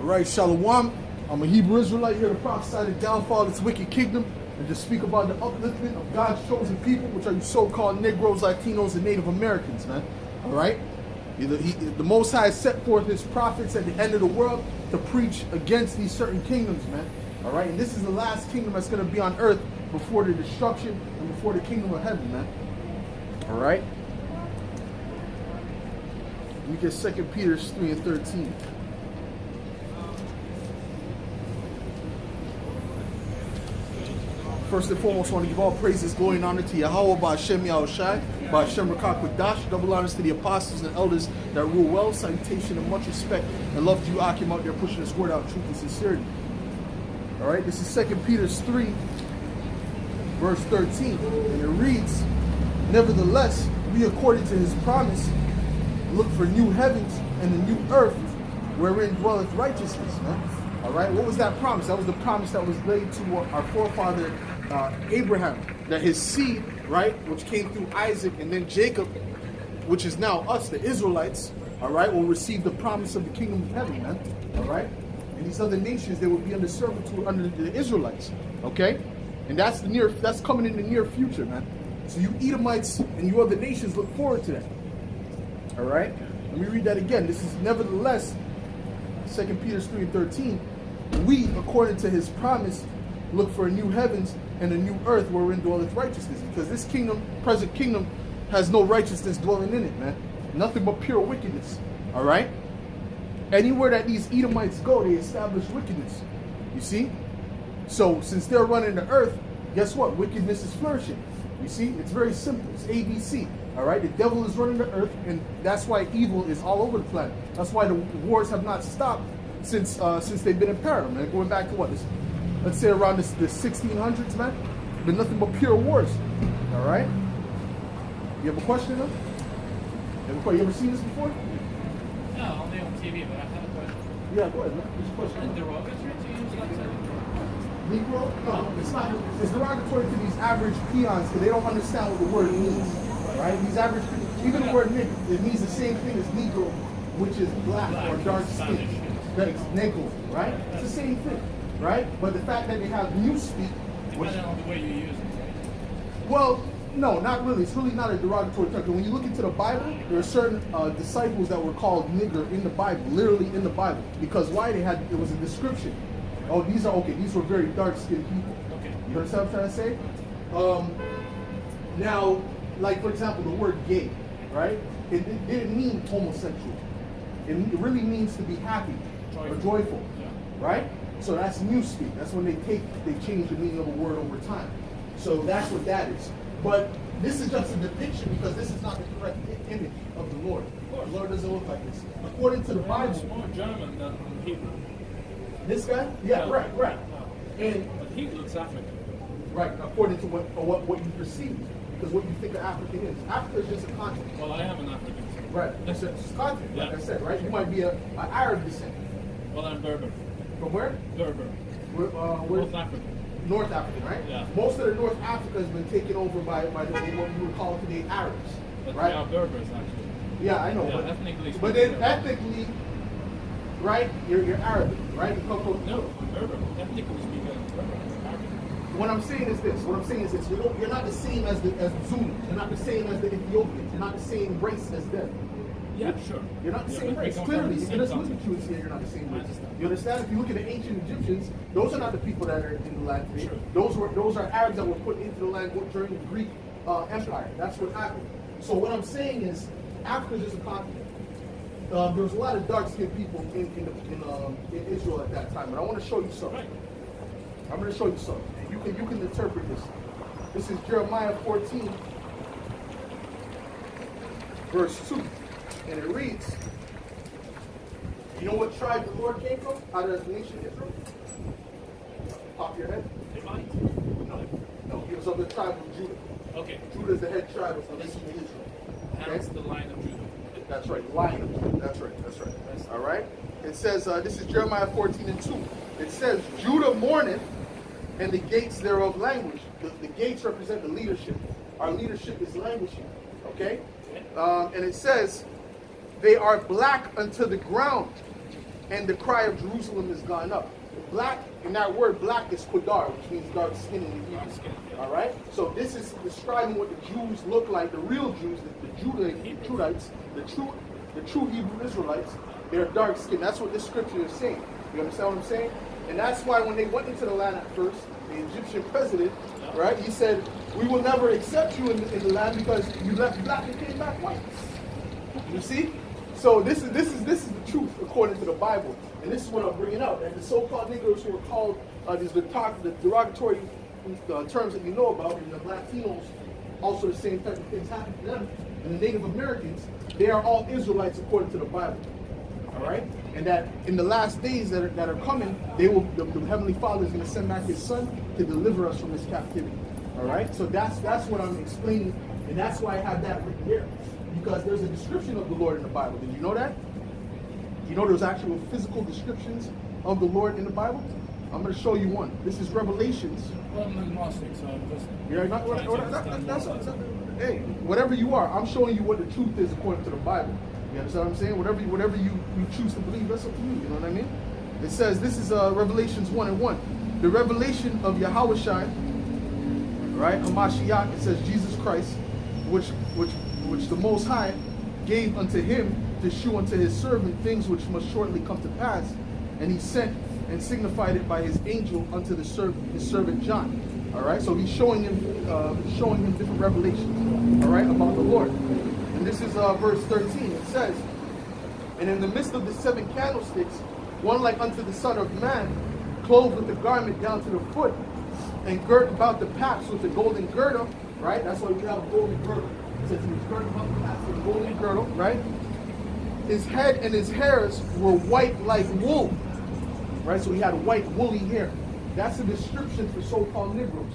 All right, Shalom. I'm a Hebrew Israelite here to prophesy the downfall of this wicked kingdom and to speak about the upliftment of God's chosen people, which are you so-called Negroes, Latinos, and Native Americans, man. All right? The Most High set forth his prophets at the end of the world to preach against these certain kingdoms, man. All right? And this is the last kingdom that's going to be on earth before the destruction and before the kingdom of heaven, man. All right? We get 2 Peter 3 and 13. First and foremost, I want to give all praises, glory, and honor to Yahweh, by Hashem Yahushai, by Hashem Rakak Wadash. Double honors to the apostles and elders that rule well. Salutation and much respect and love to you, Akim, out there pushing this word out, truth and sincerity. All right, this is 2 Peter 3, verse 13, and it reads, "Nevertheless, we, according to his promise, look for new heavens and a new earth, wherein dwelleth righteousness." Man. All right, what was that promise? That was the promise that was laid to our forefather Abraham, that his seed, right, which came through Isaac and then Jacob, which is now us, the Israelites, all right, will receive the promise of the kingdom of heaven, man. All right, and these other nations, they will be under servitude under the Israelites, okay, and that's coming in the near future, man. So you Edomites and you other nations look forward to that. All right, let me read that again. This is nevertheless, 2 Peter 3:13. We, according to his promise, look for a new heavens and a new earth wherein dwelleth righteousness. Because this kingdom, present kingdom, has no righteousness dwelling in it, man. Nothing but pure wickedness. All right? Anywhere that these Edomites go, they establish wickedness. You see? So, since they're running the earth, guess what? Wickedness is flourishing. You see? It's very simple. It's ABC. All right? The devil is running the earth, and that's why evil is all over the planet. That's why the wars have not stopped since they've been in paradigm. Man. Going back to what? Let's say around the 1600s, man. Been nothing but pure wars. All right? You have a question, though? You ever seen this before? No, only on TV, but I have a question. Yeah, go ahead, man. What's your question? Is it derogatory to use like Negro? No, it's not. It's derogatory to these average peons because they don't understand what the word means. Right? These average people, even the word nigger, it means the same thing as Negro, which is black or dark skin. That's Negro, right? It's the same thing, right? But the fact that they have newspeak, depending on the way you use it, right? well, no, not really. It's really not a derogatory term. When you look into the Bible, there are certain disciples that were called nigger in the Bible, literally in the Bible, because why? It was a description. Oh, these were very dark-skinned people. Okay. You understand what I'm trying to say? Now, like for example, the word gay, right? It didn't mean homosexual. It really means to be happy or joyful, right? So that's newspeak. That's when they change the meaning of a word over time. So that's what that is. But this is just a depiction because this is not the correct image of the Lord. The Lord doesn't look like this. According to the Bible, It's more German than Hebrew. this guy, yeah, right. And But he looks African. right, according to what you perceive. Because what you think of African is. Africa is just a continent. Well, I am an African. Right. It's a continent, like Yeah. I said, right? You might be an Arab descent. Well, I'm Berber. From where? Berber. We're North African. North African, right? Yeah. Most of the North Africa has been taken over by what we would call today Arabs, But right? we are Berbers, actually. Yeah, I know. Yeah, but ethnically but speaking, then yeah. ethnically, right? You're Arabic, right? You come from. No, I'm Berber. Ethnically speaking, I'm Berber. I'm African. What I'm saying is this. You're not the same as the Zulus. You're not the same as the Ethiopians. You're not the same race as them. Yeah, sure. You're not the Yeah, same but we race. come from Clearly, the you same can just look continent. at you and see you're not the same I race. understand. You understand? If you look at the ancient Egyptians, those are not the people that are in the land today. Sure. Those are Arabs that were put into the land during the Greek Empire. That's what happened. So what I'm saying is, Africa is just a continent. There was a lot of dark-skinned people in Israel at that time, but I want to show you something. Right. I'm going to show you something. And you can interpret this. This is Jeremiah 14, verse 2, and it reads. You know what tribe the Lord came from? Out of the nation Israel? Top of your head? They might. No, he was of the tribe of Judah. Okay. Judah is the head tribe of the nation of Israel. Hence the line of Judah. That's right, line of Judah. That's right. All right? It says, this is Jeremiah 14 and 2. It says, Judah mourneth, and the gates thereof languish. The gates represent the leadership. Our leadership is languishing. Okay? And it says, they are black unto the ground. and the cry of Jerusalem is gone up. Black, and that word black is Qadar, which means dark skin in the Hebrew. All right? So this is describing what the Jews look like, the real Jews, the Judites, the true Hebrew Israelites. They're dark skinned. That's what this scripture is saying. You understand what I'm saying? And that's why when they went into the land at first, the Egyptian president, right, he said, we will never accept you in the land because you left black and came back white. You see? So this is the truth according to the Bible. And this is what I'm bringing out. And the so-called Negroes who are called, the derogatory terms that you know about, and the Latinos, also the same type of things happen to them. And the Native Americans, they are all Israelites according to the Bible. All right? And that in the last days that are coming, the Heavenly Father is going to send back His Son to deliver us from this captivity. All right? So that's what I'm explaining, and that's why I have that written here. Because there's a description of the Lord in the Bible. Did you know that? You know there's actual physical descriptions of the Lord in the Bible? I'm going to show you one. This is Revelations. Well, I'm agnostic, so I'm just... You're not, hey, whatever you are, I'm showing you what the truth is according to the Bible. You understand what I'm saying? Whatever you choose to believe, that's up to you. You know what I mean? It says, this is Revelations 1:1. The revelation of Yahushua, right? Hamashiach, it says Jesus Christ, which the Most High gave unto him to shew unto his servant things which must shortly come to pass. And he sent and signified it by his angel unto his servant John. All right, so he's showing him different revelations, all right, about the Lord. And this is verse 13. It says, and in the midst of the 7 candlesticks, one like unto the Son of Man, clothed with a garment down to the foot, and girt about the paps with a golden girdle, right? That's why we have a golden girdle. It says he was girded about the paps with a golden girdle, right? His head and his hairs were white like wool, right? So he had white woolly hair. That's a description for so-called Negroes,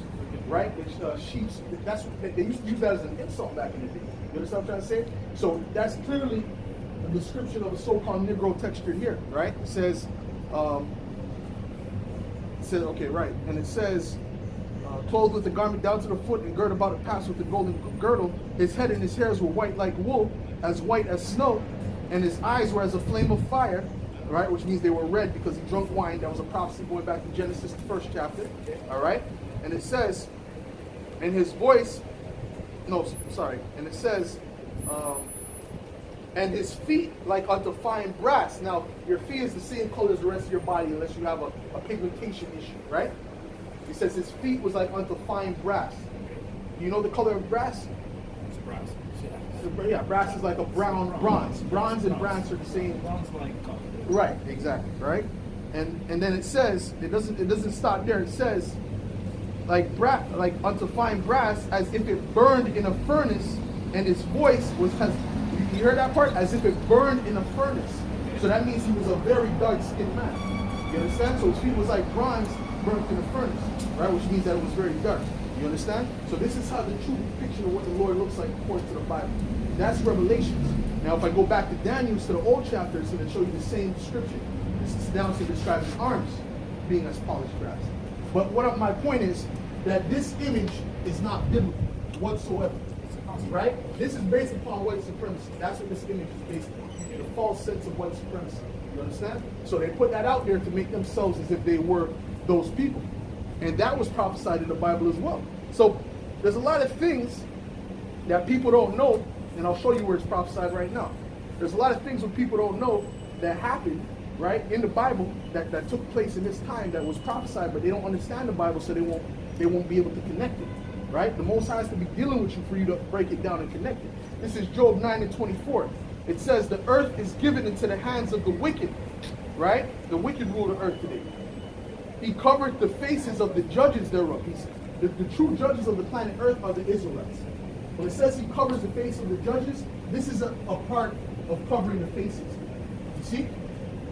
right? Sheeps. That's what they used to use that as an insult back in the day. You understand what I'm trying to say? So that's clearly a description of a so-called Negro texture here, right? It says, okay, right, and it says, clothed with the garment down to the foot and girt about a paps with the golden girdle. His head and his hairs were white like wool, as white as snow, and his eyes were as a flame of fire, right? Which means they were red because he drunk wine. That was a prophecy going back to Genesis, the 1st chapter, all right? And it says, and his voice, and it says, and his feet like unto fine brass. Now, your feet is the same color as the rest of your body unless you have a pigmentation issue, right? He says his feet was like unto fine brass. You know the color of brass? It's brass. Yeah, brass is like a bronze. Bronze and brass are the same. Bronze-like color. Right, exactly, right? And then it says, it doesn't stop there. It says, like unto fine brass, as if it burned in a furnace, and his voice has, you heard that part? As if it burned in a furnace. So that means he was a very dark-skinned man. You understand? So his feet was like bronze burnt in a furnace, right? Which means that it was very dark. You understand? So this is how the true depiction of what the Lord looks like according to the Bible. That's Revelations. Now if I go back to Daniel, to the old chapter, it's going to show you the same description. This is down to describe his arms being as polished brass. But my point is that this image is not biblical whatsoever. Right? This is based upon white supremacy. That's what this image is based upon. The false sense of white supremacy. You understand? So they put that out there to make themselves as if they were those people. And that was prophesied in the Bible as well. So there's a lot of things that people don't know, and I'll show you where it's prophesied right now. There's a lot of things that people don't know that happened, right, in the Bible that took place in this time that was prophesied, but they don't understand the Bible, so they won't be able to connect it. Right? The Most High has to be dealing with you for you to break it down and connect it. This is Job 9:24. It says, the earth is given into the hands of the wicked. Right? The wicked rule the earth today. He covered the faces of the judges thereof. The true judges of the planet Earth are the Israelites. When it says he covers the face of the judges, this is a part of covering the faces. You see?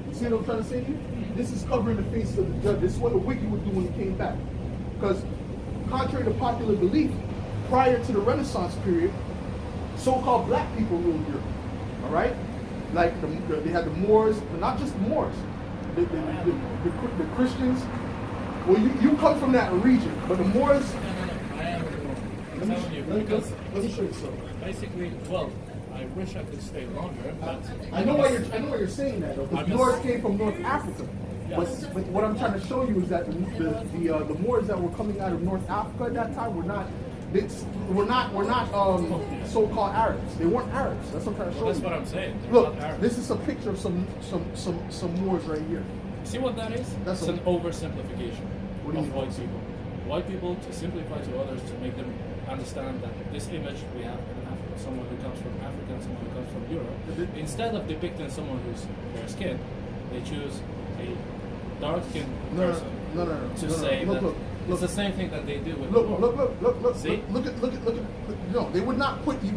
You see what I'm trying to say to you? This is covering the faces of the judges. This is what the wicked would do when he came back. Because contrary to popular belief, prior to the Renaissance period, so-called black people ruled Europe. All right? Like they had the Moors, but not just the Moors. The Christians. Well, you come from that region, but the Moors. I am wrong. I'm telling you, Let me show you something. basically, well, I wish I could stay longer, but I know why you're saying that though, I because just- Moors came from North Africa. Yes. But what I'm trying to show you is that the Moors that were coming out of North Africa at that time were not so-called Arabs. They weren't Arabs. That's what I'm trying to show that's you. what I'm saying. They're Look, not Arabs. this is a picture of some Moors right here. See what that is? That's It's a- an oversimplification What do you of mean? white people. White people to simplify to others to make them understand that this image we have in Africa, someone who comes from Africa and someone who comes from Europe, instead of depicting someone who's fair skinned, they choose a dark skinned No, person no. to say Look, that look. it's the same thing that they do with Look, the look. See? Look at. No, they would not put you.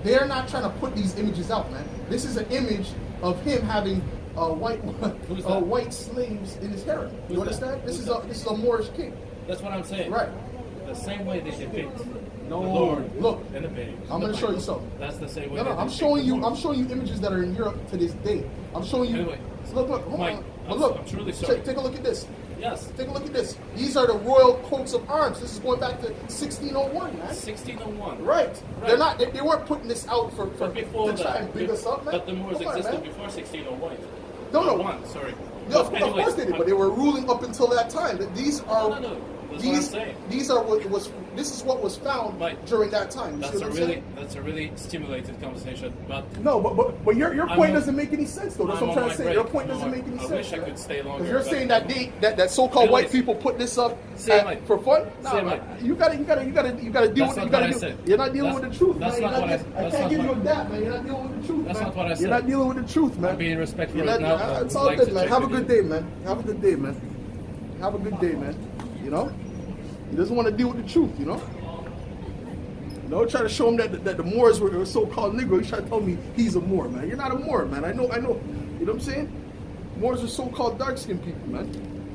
They are not trying to put these images out, man. This is an image of him having Who's that? white slaves in his harem. You Who's that? understand? This Who's is a Moorish king. That's what I'm saying. Right. The same way they depict No, the Lord look. and the babes. I'm gonna show you something. That's the same way. No, they I'm depict showing the you. Lord. I'm showing you images that are in Europe to this day. I'm showing you. Anyway, look. Hold Mike, on. I'm- Look. I'm truly sorry. Take a look at this. Yes. Take a look at this. These are the royal coats of arms. This is going back to 1601, man. 1601. Right. They're not. They weren't putting this out for But before to try that, and big us up, man. but the Moors Come on, existed man. before 1601. No. One, sorry. Yeah, of Anyways, course they did, but they were ruling up until that time. These are No. That's what I'm saying. these are what was. This is what was found Mike, during that time. You That's see a what I'm really saying? that's a really stimulated conversation. But No, but your I'm point on- doesn't make any sense though. That's I'm what I'm on trying to my say. Your break. point I'm doesn't on- make any I sense. wish I could stay longer, Because you're but- saying that so-called white Anyways. people put this up Say, Mike. for fun. Say, No, Mike. you gotta deal That's with not you what gotta I do. said. You're not dealing with the truth, That's man. not You're what not, I- I that's can't not give you what- a that, man. You're not dealing with the truth, That's man. not what I You're said. not dealing with the truth, man. I'm being respectful You're right not- now. It's I all would like good, to man. check Have a with good you. day, man. Have a good day, man. Have a good day, man. You know? He doesn't want to deal with the truth, you know? No, try to show him that the Moors were so-called Negro. He's trying to tell me he's a Moor, man. You're not a Moor, man. I know. You know what I'm saying? Moors are so-called dark-skinned people, man.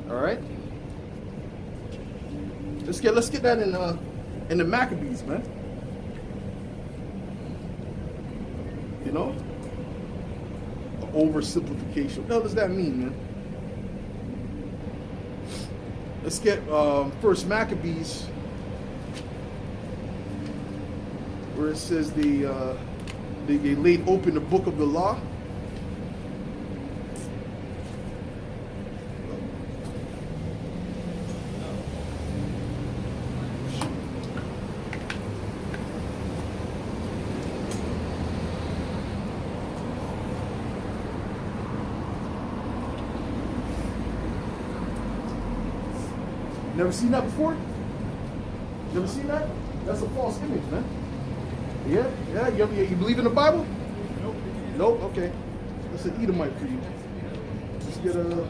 All right. Let's get that in the Maccabees, man. You know? Oversimplification. What the hell does that mean, man? Let's get First Maccabees, where it says they laid open the book of the law. Never seen that before? Never seen that? That's a false image, man. Yeah? You believe in the Bible? Nope. Okay. That's an Edomite for you. Let's get a.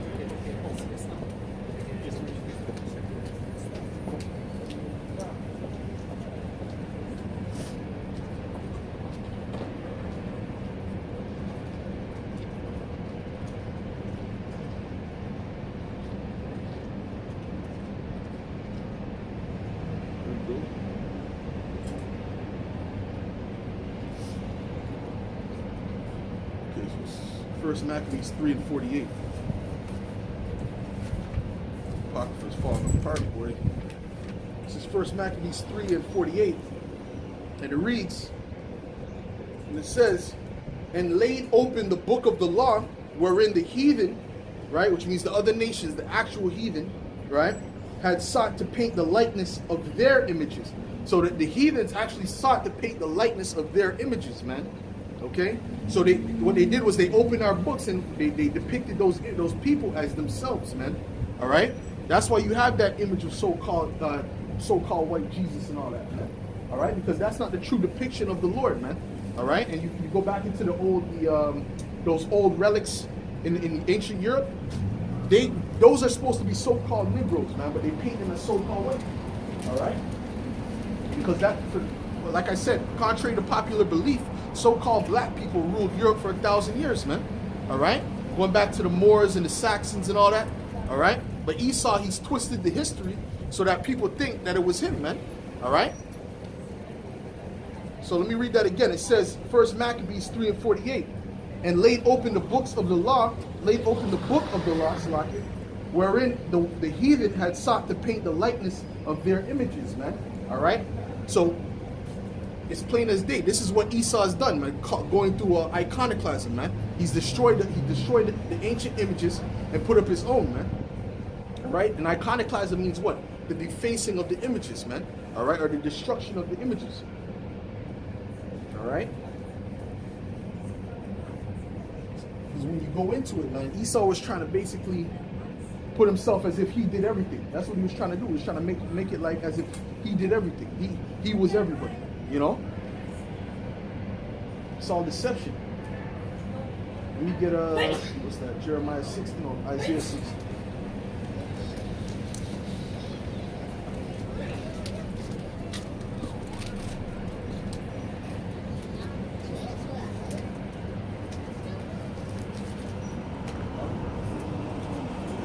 First Maccabees 3 and 48. Apocrypha's falling apart, boy. This is First Maccabees 3 and 48. And it reads, and it says, and laid open the book of the law, wherein the heathen, right, which means the other nations, the actual heathen, right, had sought to paint the likeness of their images. So that the heathens actually sought to paint the likeness of their images, man. Okay, so what they did was they opened our books and they depicted those people as themselves, man. All right, that's why you have that image of so-called white Jesus and all that, man. All right, because that's not the true depiction of the Lord, man. All right, and you go back into those old relics in ancient Europe. Those are supposed to be so-called Negroes, man, but they paint them as so-called white. All right, because like I said, contrary to popular belief, so-called black people ruled Europe for 1,000 years, man. All right, going back to the Moors and the Saxons and all that. All right, but Esau, he's twisted the history so that people think that it was him, man. All right. So let me read that again. It says, First Maccabees 3 and 48, and laid open the books of the law, Salaki, wherein the heathen had sought to paint the likeness of their images, man. All right. So It's plain as day. This is what Esau has done, man. Going through iconoclasm, man. He destroyed the ancient images and put up his own, man. All right? And iconoclasm means what? The defacing of the images, man. All right? Or the destruction of the images. All right? Because when you go into it, man, Esau was trying to basically put himself as if he did everything. That's what he was trying to do. He was trying to make it like as if he did everything. He was everybody. You know? It's all deception. Let me get what's that? Jeremiah 16 or Isaiah 60.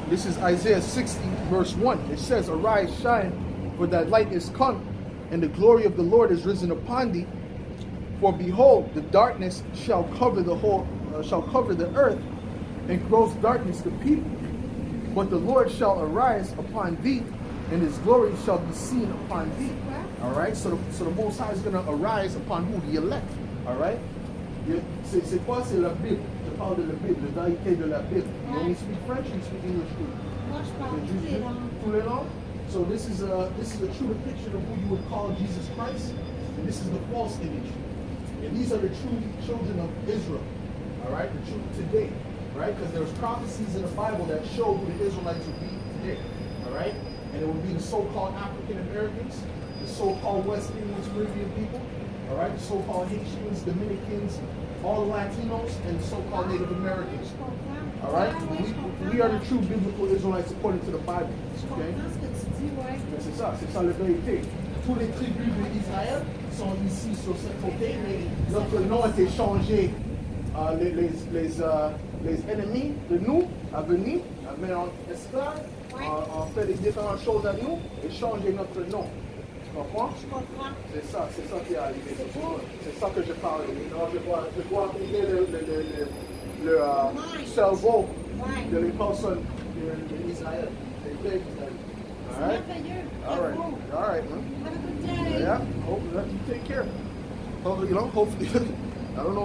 This is Isaiah 60, verse 1. It says, "Arise, shine, for thy light is come, and the glory of the Lord is risen upon thee. For behold, the darkness shall cover the earth, and gross darkness the people. But the Lord shall arise upon thee, and his glory shall be seen upon thee." All right. So the Most High is going to arise upon who? The elect. All right. C'est quoi? C'est la Bible. Je parle de la Bible, la vérité de la Bible. You only speak French, you speak English too. Moi, je parle tous les langues. Tous les langues? So this is a true depiction of who you would call Jesus Christ, and this is the false image. And these are the true children of Israel. All right, the true today, right? Because there's prophecies in the Bible that show who the Israelites would be today. All right, and it would be the so-called African Americans, the so-called West Indian Caribbean people. All right, the so-called Haitians, Dominicans, all the Latinos, and the so-called Native Americans. All right, we are the true biblical Israelites according to the Bible. Okay? C'est ça la vérité. Tous les tribus d'Israël sont ici sur ce côté, mais notre nom a été changé. Les ennemis de nous à venir, à venir en esclaves, ont fait des différentes choses à nous et changé notre nom. Tu comprends? Je comprends. C'est ça qui est arrivé. C'est ça que je parle. Je dois appliquer le cerveau de les personnes d'Israël. All right. All right, man. Have a good day. Yeah. Hopefully, you take care. Hopefully, I don't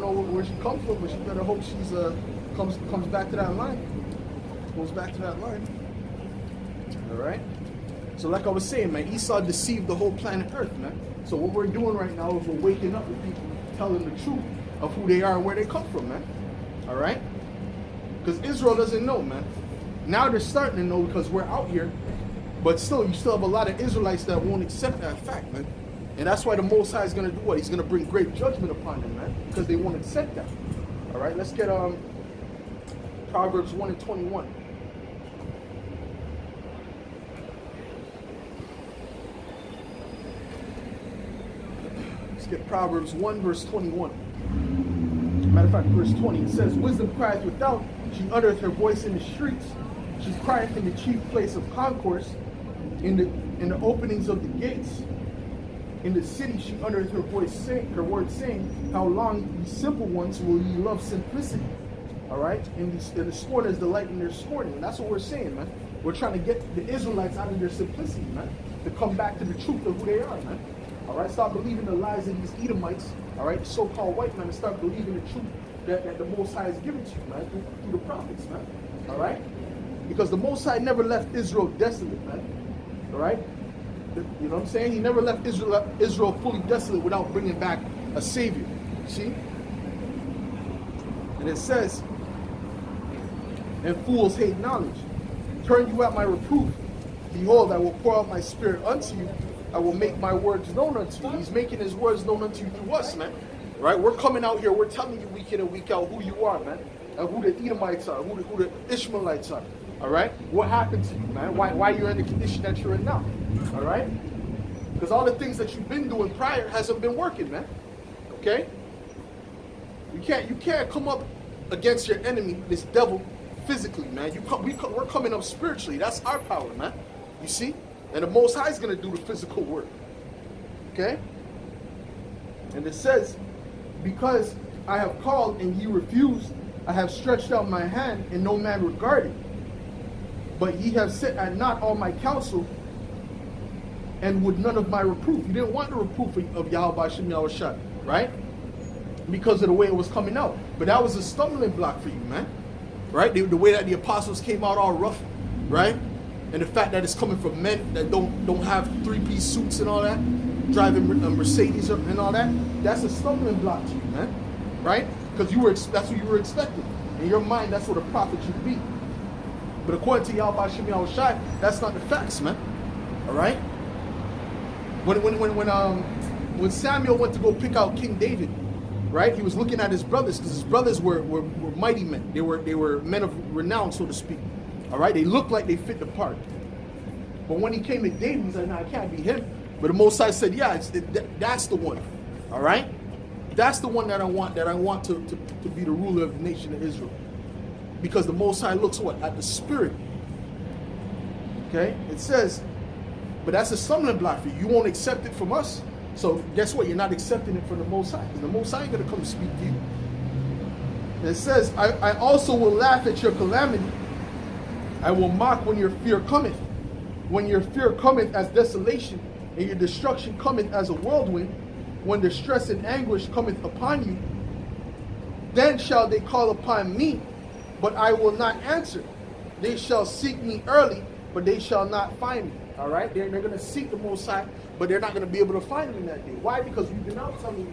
know where she comes from, but she better hope she's comes back to that line. Goes back to that line. All right. So, like I was saying, man, Esau deceived the whole planet Earth, man. So what we're doing right now is we're waking up with people, telling the truth of who they are and where they come from, man. All right. Because Israel doesn't know, man. Now they're starting to know because we're out here. But still, you still have a lot of Israelites that won't accept that fact, man. And that's why the Most High is going to do what? He's going to bring great judgment upon them, man. Because they won't accept that. All right, let's get Proverbs 1 and 21. Let's get Proverbs 1, verse 21. Matter of fact, verse 20. It says, "Wisdom crieth without, she uttereth her voice in the streets. She crieth in the chief place of concourse, in the openings of the gates. In the city she uttereth her words saying, how long, ye simple ones, will ye love simplicity?" All right? And the scorners delight in their scorning. And that's what we're saying, man. We're trying to get the Israelites out of their simplicity, man. To come back to the truth of who they are, man. All right? Stop believing the lies of these Edomites, all right? So-called white men, and start believing the truth that the Most High has given to you, man, through the prophets, man. All right? Because the Most High never left Israel desolate, man. All right? You know what I'm saying? He never left Israel fully desolate without bringing back a Savior. See? And it says, "And fools hate knowledge. Turn you at my reproof. Behold, I will pour out my spirit unto you. I will make my words known unto you." He's making his words known unto you through us, man. Right? We're coming out here. We're telling you week in and week out who you are, man. And who the Edomites are, who the Ishmaelites are. All right? What happened to you, man? Why you're in the condition that you're in now. All right? Because all the things that you've been doing prior hasn't been working, man. Okay? You can't come up against your enemy, this devil, physically, man. We're coming up spiritually. That's our power, man. You see? And the Most High is going to do the physical work. Okay? And it says, "Because I have called and ye refused, I have stretched out my hand and no man regarded. But ye have set at naught all my counsel, and would none of my reproof. You didn't want the reproof of Yahweh Shem Yahushua, right? Because of the way it was coming out. But that was a stumbling block for you, man. Right? The way that the apostles came out all rough, right? And the fact that it's coming from men that don't have three-piece suits and all that, driving Mercedes and all that, that's a stumbling block to you, man. Right? Because that's what you were expecting. In your mind, that's what a prophet should be. But according to Yahweh Shem Yahushua, that's not the facts, man. All right? When Samuel went to go pick out King David, right? He was looking at his brothers because his brothers were mighty men. They were men of renown, so to speak. All right? They looked like they fit the part. But when he came to David, he said, "No, it can't be him." But the Most High said, "Yeah, that's the one." All right? That's the one that I want to be the ruler of the nation of Israel. Because the Most High looks what? At the spirit. Okay? It says, but that's a stumbling block for you. You won't accept it from us. So guess what? You're not accepting it from the Most High. Because the Most High ain't going to come and speak to you. And it says, I also will laugh at your calamity. I will mock when your fear cometh. When your fear cometh as desolation, and your destruction cometh as a whirlwind, when distress and anguish cometh upon you, then shall they call upon me, but I will not answer. They shall seek me early, but they shall not find me. All right? They're going to seek the Most High, but they're not going to be able to find me in that day. Why? Because we've been out telling you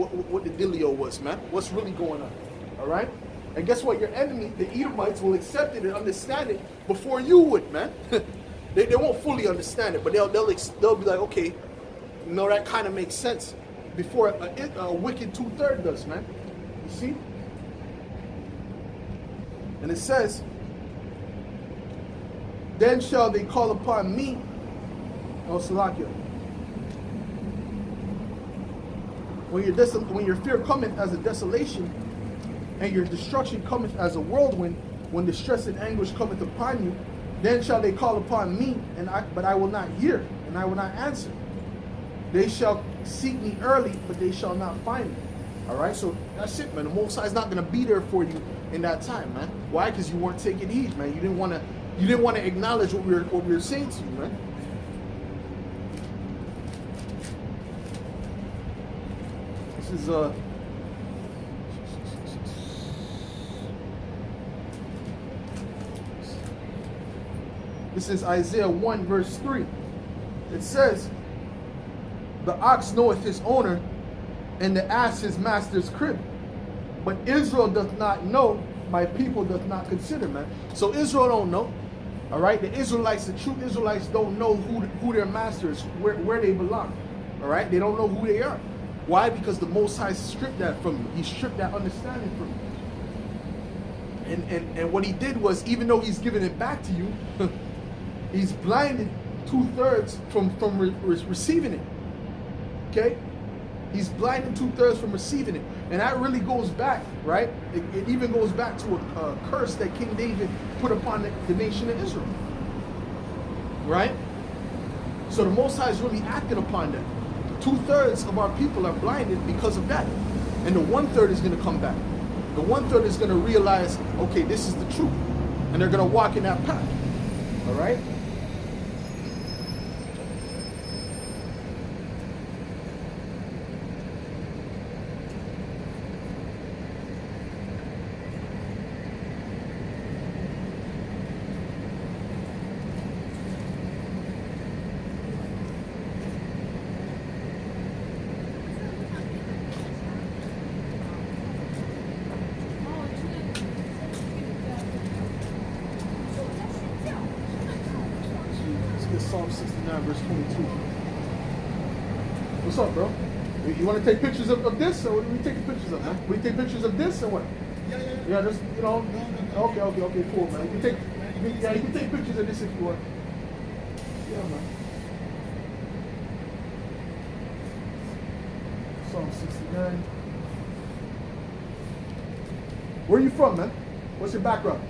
what the dealio was, man. What's really going on. All right? And guess what? Your enemy, the Edomites, will accept it and understand it before you would, man. They won't fully understand it, but they'll be like, okay, no, that kind of makes sense. Before a wicked 2/3 does, man. You see? And it says, then shall they call upon me, O Salakia. When your fear cometh as a desolation, and your destruction cometh as a whirlwind, when distress and anguish cometh upon you, then shall they call upon me, but I will not hear, and I will not answer. They shall seek me early, but they shall not find me. All right, so that's it, man. The Most High is not going to be there for you in that time, man. Why? Because you weren't taking heed, man. You didn't want to acknowledge what we were saying to you, man. This is Isaiah 1 verse 3. It says, the ox knoweth his owner, and the ass his master's crib. But Israel doth not know, my people doth not consider, man. So Israel don't know. All right? The Israelites, the true Israelites don't know who their master is, where they belong. All right? They don't know who they are. Why? Because the Most High stripped that from you. He stripped that understanding from you. And what he did was, even though he's giving it back to you, he's blinded 2/3 from receiving it. Okay? He's blinded 2/3 from receiving it. And that really goes back, right? It even goes back to a curse that King David put upon the nation of Israel. Right? So the Most High is really acting upon that. 2/3 of our people are blinded because of that. And the 1/3 is going to come back. The 1/3 is going to realize, okay, this is the truth. And they're going to walk in that path. All right? Psalm 69 verse 22. What's up, bro? You want to take pictures of this, or what are we taking pictures of, man? We take pictures of this, or what? Yeah, just, you know. Okay, cool, man. You can take pictures of this if you want. Yeah, man. Psalm 69. Where are you from, man? What's your background?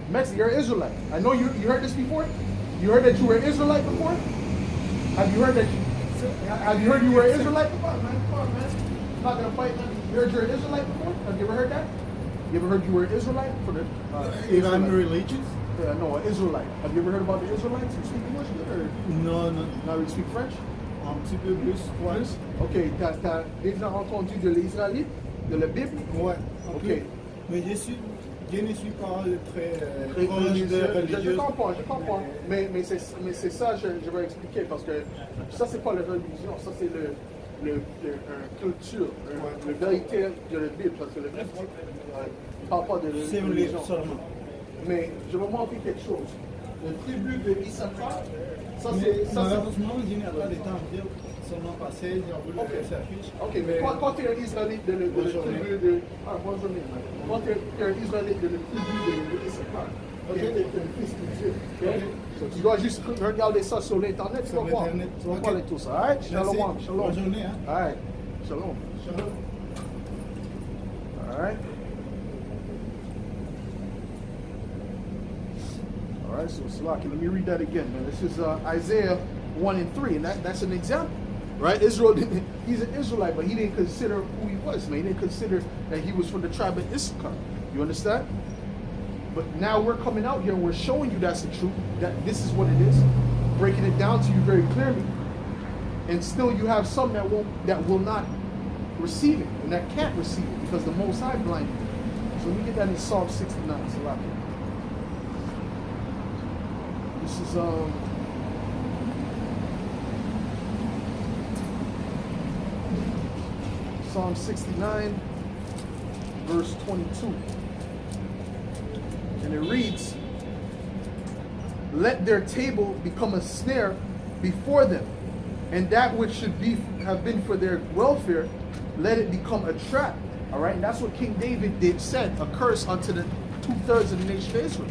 Mexico. You're an Israelite. I know you heard this before? You heard that you were an Israelite before? Have you heard you were an Israelite before? Come on, man. I'm not gonna fight, man. You heard you're an Israelite before? Have you ever heard that? You ever heard you were an Israelite? If I'm religious? No, an Israelite. Have you ever heard about the Israelites? You speak English good or Non, non, now you speak French? un petit peu plus. Ouais. Plus? Ok, t'as déjà entendu de l'Israélite, de la Bible? Ouais. un Ok. peu. Mais je ne suis pas très Très proche de religieux. Je religieuse. comprends. Mais c'est ça, je vais expliquer, parce que ça, c'est pas la religion, ça, c'est un culture, la vérité de la Bible, parce que la Bible ne parle pas de C'est un religion. livre seulement. Mais je vais montrer quelque chose. Le tribu de Issachar, ça Mais c'est... malheureusement, je n'ai pas de temps à dire son nom passé, j'ai voulu Ok. que ça affiche. Ok, mais quand tu es un Israélite de la Bonne journée. tribu de... Ah, bonne journée, man. Quand tu es un Israélite de la tribu de Issachar, Ok. tu es un fils de Dieu. Ok? Ok. So, tu dois juste regarder ça sur l'internet, tu Sur vas voir. l'Internet. Tu vas Ok. voir avec tout ça. Alright? Merci. Shalom. Shalom. Bonne journée, hein. Alright. Shalom. Shalom. Alright. All right, so Salaki, let me read that again, man. This is Isaiah 1 and 3, and that's an example, right? Israel, he's an Israelite, but he didn't consider who he was, man. He didn't consider that he was from the tribe of Issachar. You understand? But now we're coming out here and we're showing you that's the truth, that this is what it is, breaking it down to you very clearly, and still you have some that will not receive it and that can't receive it because the Most High blinded them. So let me get that in Psalm 69, Salaki. This is Psalm 69, verse 22. And it reads, "Let their table become a snare before them, and that which should have been for their welfare, let it become a trap." All right, and that's what King David said, a curse unto the 2/3 of the nation of Israel.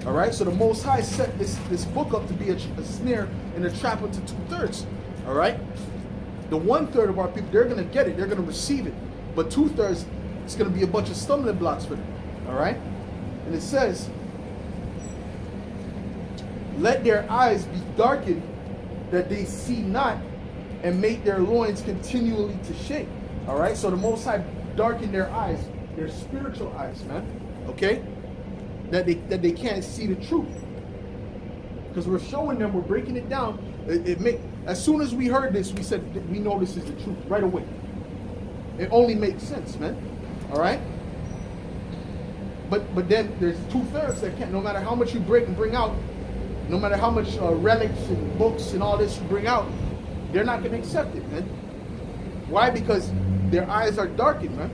All right, so the Most High set this book up to be a snare and a trap unto 2/3. All right, the 1/3 of our people, they're going to get it, they're going to receive it, but 2/3, it's going to be a bunch of stumbling blocks for them. All right, and it says, "Let their eyes be darkened, that they see not, and make their loins continually to shake." All right, so the Most High darken their eyes, their spiritual eyes, man. Okay. That they can't see the truth, because we're showing them, we're breaking it down. As soon as we heard this, we said we know this is the truth right away. It only makes sense, man. All right. But then there's 2/3 that can't. No matter how much you break and bring out, no matter how much relics and books and all this you bring out, they're not going to accept it, man. Why? Because their eyes are darkened, man.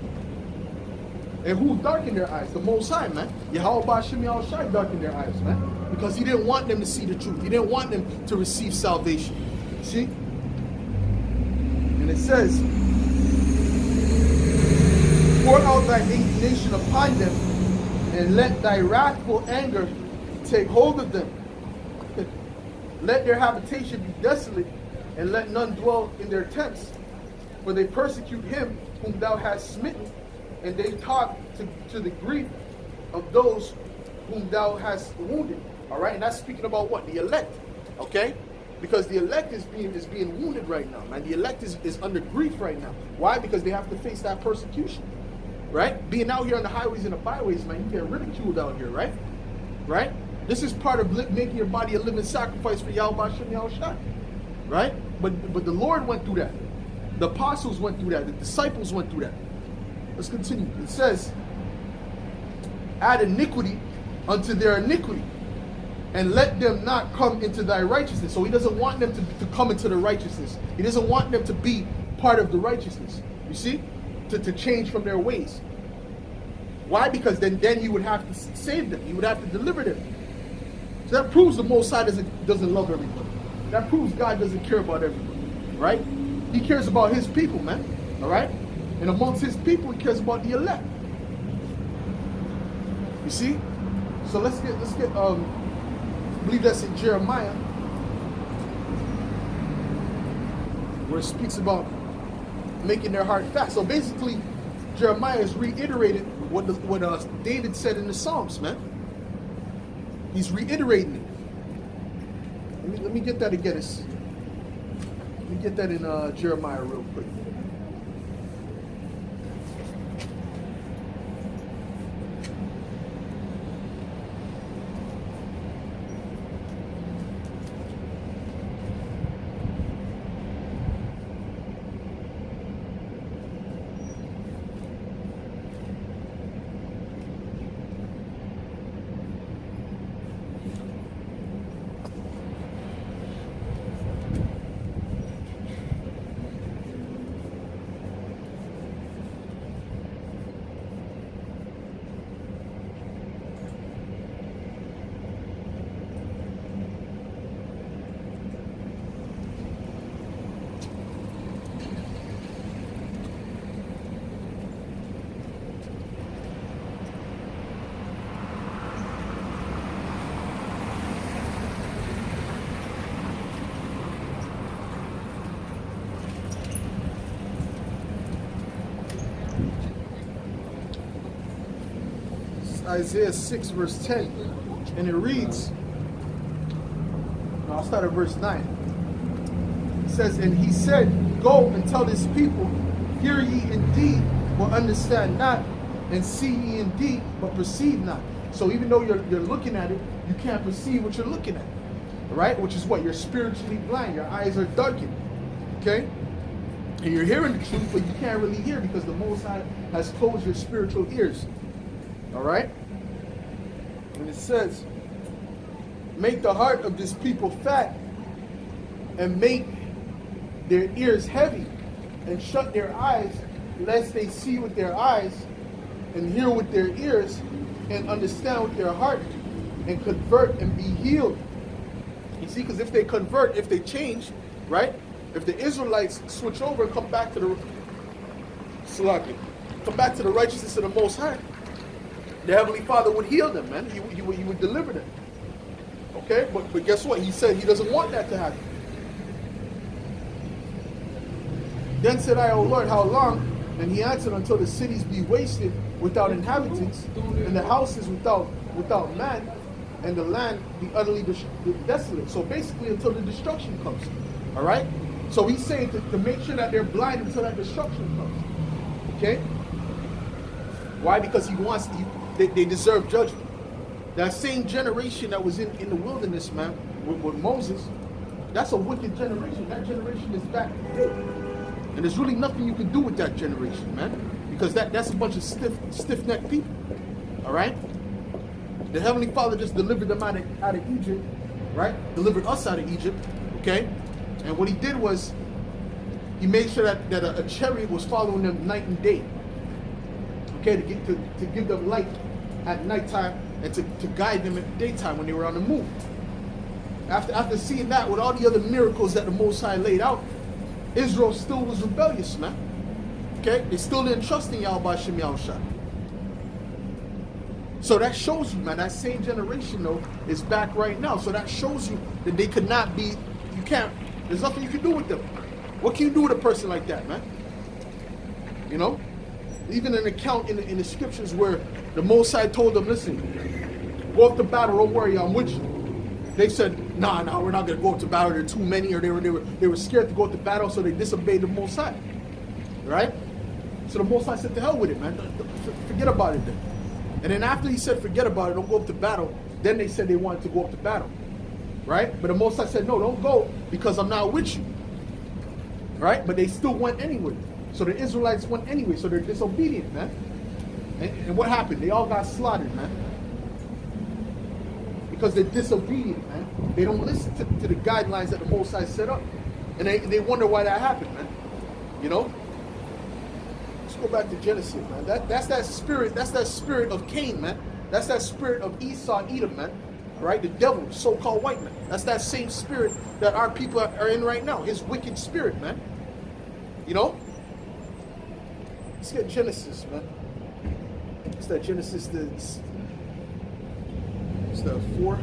And who darkened their eyes? The Most High, man. Yahweh Ba'Shem Yahushai darkened their eyes, man. Because he didn't want them to see the truth. He didn't want them to receive salvation. See? And it says, "Pour out thy indignation upon them, and let thy wrathful anger take hold of them. Let their habitation be desolate, and let none dwell in their tents. For they persecute him whom thou hast smitten, and they talk to the grief of those whom thou hast wounded." All right, and that's speaking about what? The elect, okay? Because the elect is being wounded right now, man. The elect is under grief right now. Why? Because they have to face that persecution, right? Being out here on the highways and the byways, man, you get ridiculed out here, right? Right? This is part of making your body a living sacrifice for Yahweh Ba'Shem Yahushai, right? But the Lord went through that. The apostles went through that. The disciples went through that. Let's continue. It says, "Add iniquity unto their iniquity, and let them not come into thy righteousness." So he doesn't want them to come into the righteousness. He doesn't want them to be part of the righteousness. You see? To change from their ways. Why? Because then he would have to save them. He would have to deliver them. So that proves the Most High doesn't love everybody. That proves God doesn't care about everybody. Right? He cares about his people, man. All right? And amongst his people, he cares about the elect. You see? So let's get I believe that's in Jeremiah, where it speaks about making their heart fast. So basically, Jeremiah has reiterated what David said in the Psalms, man. He's reiterating it. Let me get that again. Let me get that in Jeremiah real quick. It's Isaiah 6 verse 10. And it reads, no, I'll start at verse 9. It says, and he said, go and tell this people, hear ye indeed, but understand not, and see ye indeed, but perceive not. So even though you're looking at it, you can't perceive what you're looking at. Right? Which is what? You're spiritually blind. Your eyes are darkened. Okay? And you're hearing the truth, but you can't really hear because the Most High has closed your spiritual ears. Alright? And it says, make the heart of this people fat, and make their ears heavy, and shut their eyes, lest they see with their eyes, and hear with their ears, and understand with their heart, and convert and be healed. You see, because if they convert, if they change, right? If the Israelites switch over and come back to the righteousness of the Most High, the Heavenly Father would heal them, man. He would deliver them. Okay? But guess what? He said he doesn't want that to happen. Then said I, O Lord, how long? And he answered, until the cities be wasted without inhabitants, and the houses without man, and the land be utterly desolate. So basically until the destruction comes. Alright? So he's saying to make sure that they're blind until that destruction comes. Okay? Why? Because they deserve judgment. That same generation that was in the wilderness, man, with Moses, that's a wicked generation. That generation is back today. And there's really nothing you can do with that generation, man. Because that's a bunch of stiff-necked people. Alright? The Heavenly Father just delivered them out of Egypt, right? Delivered us out of Egypt, okay? And what he did was, he made sure that a chariot was following them night and day, okay? To give them light at nighttime and to guide them at daytime when they were on the move. After seeing that, with all the other miracles that the Most High laid out, Israel still was rebellious, man. Okay? They still didn't trust in Yahweh Shem Yahushua. So that shows you, man, that same generation, though, is back right now. So that shows you that they could not be, there's nothing you can do with them. What can you do with a person like that, man? You know? Even an account in the scriptures where the Most High told them, listen, go up to battle, don't worry, I'm with you. They said, nah, we're not going to go up to battle, there are too many, or they were scared to go up to battle, so they disobeyed the Most High. Right? So the Most High said, to hell with it, man. Forget about it then. And then after he said, forget about it, don't go up to battle, then they said they wanted to go up to battle. Right? But the Most High said, no, don't go because I'm not with you. Right? But they still went anyway. So the Israelites went anyway. So they're disobedient, man. And what happened? They all got slaughtered, man. Because they're disobedient, man. They don't listen to the guidelines that the Most High set up. And they wonder why that happened, man. You know? Go back to Genesis, man. That's that spirit of Cain, man. That's that spirit of Esau and Edom, man. Right? The devil, so-called white man. That's that same spirit that our people are in right now. His wicked spirit, man. You know? Let's get Genesis, man. It's that Genesis, it's the 4.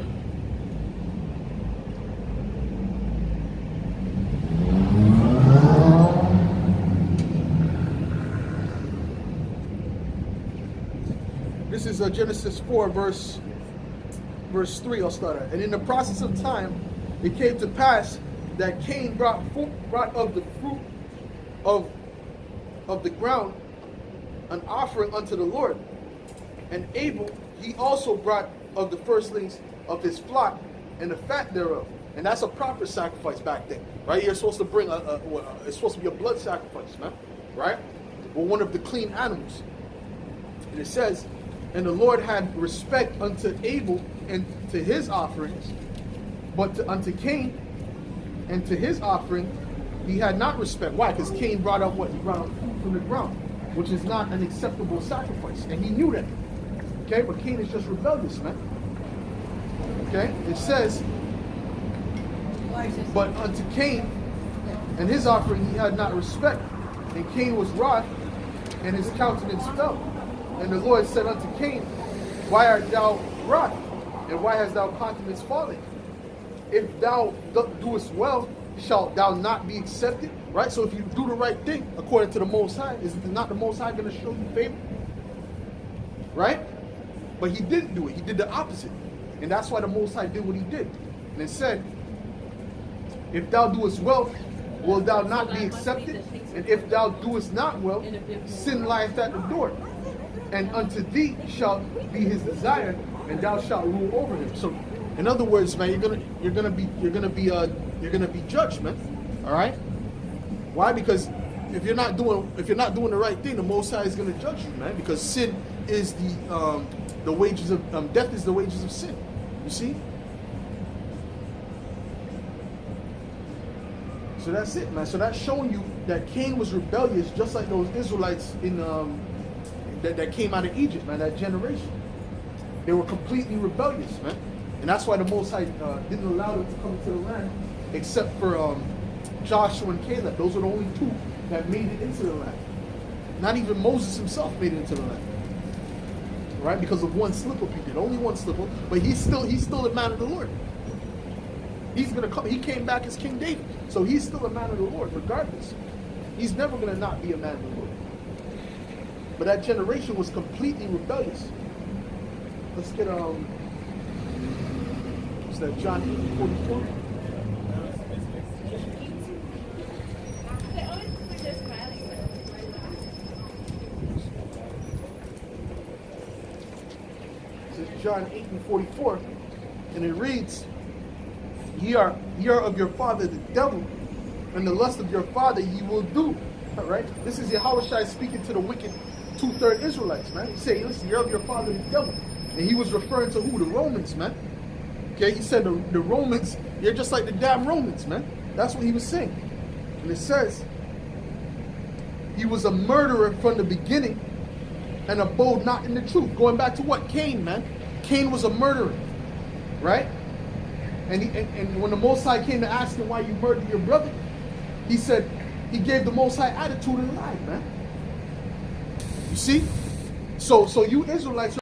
This is Genesis 4, verse 3, I'll start at. And in the process of time, it came to pass that Cain brought of the fruit of the ground an offering unto the Lord. And Abel, he also brought of the firstlings of his flock and the fat thereof. And that's a proper sacrifice back then, right? You're supposed to bring it's supposed to be a blood sacrifice, man, right? Or one of the clean animals. And it says, and the Lord had respect unto Abel and to his offerings, but unto Cain and to his offering he had not respect. Why? Because Cain brought up what? He brought up food from the ground, which is not an acceptable sacrifice. And he knew that. Okay? But Cain is just rebellious, man. Okay? It says, but unto Cain and his offering he had not respect. And Cain was wroth, and his countenance fell. And the Lord said unto Cain, why art thou wroth? And why hast thou countenance fallen? If thou doest well, shalt thou not be accepted? Right? So if you do the right thing according to the Most High, is not the Most High going to show you favor? Right? But he didn't do it. He did the opposite. And that's why the Most High did what he did. And it said, if thou doest well, will thou not be accepted? And if thou doest not well, sin lieth at the door. And unto thee shall be his desire, and thou shalt rule over him. So, in other words, man, you're gonna be judged, man. All right? Why? Because if you're not doing the right thing, the Most High is gonna judge you, man. Because sin is the wages of death is the wages of sin. You see? So that's it, man. So that's showing you that Cain was rebellious, just like those Israelites in that came out of Egypt, man. That generation, they were completely rebellious, man. And that's why the Most High didn't allow them to come into the land, except for Joshua and Caleb. Those were the only two that made it into the land. Not even Moses himself made it into the land, right? Because of one slip up he did, only one slip up. But he's still a man of the Lord. He's gonna come. He came back as King David, so he's still a man of the Lord, regardless. He's never gonna not be a man of the Lord. But that generation was completely rebellious. Let's get what's that? John 8:44. This is John 8:44, and it reads, Ye are of your father the devil, and the lust of your father ye will do. All right? This is Yahushua speaking to the wicked 2/3 Israelites, man. He said, listen, you're of your father the devil. And he was referring to who? The Romans, man. Okay, he said the Romans, you're just like the damn Romans, man. That's what he was saying. And it says, he was a murderer from the beginning and abode not in the truth. Going back to what? Cain, man. Cain was a murderer, right? And when the Most High came to ask him why you murdered your brother, he said, he gave the Most High attitude in life, man. You see? So you Israelites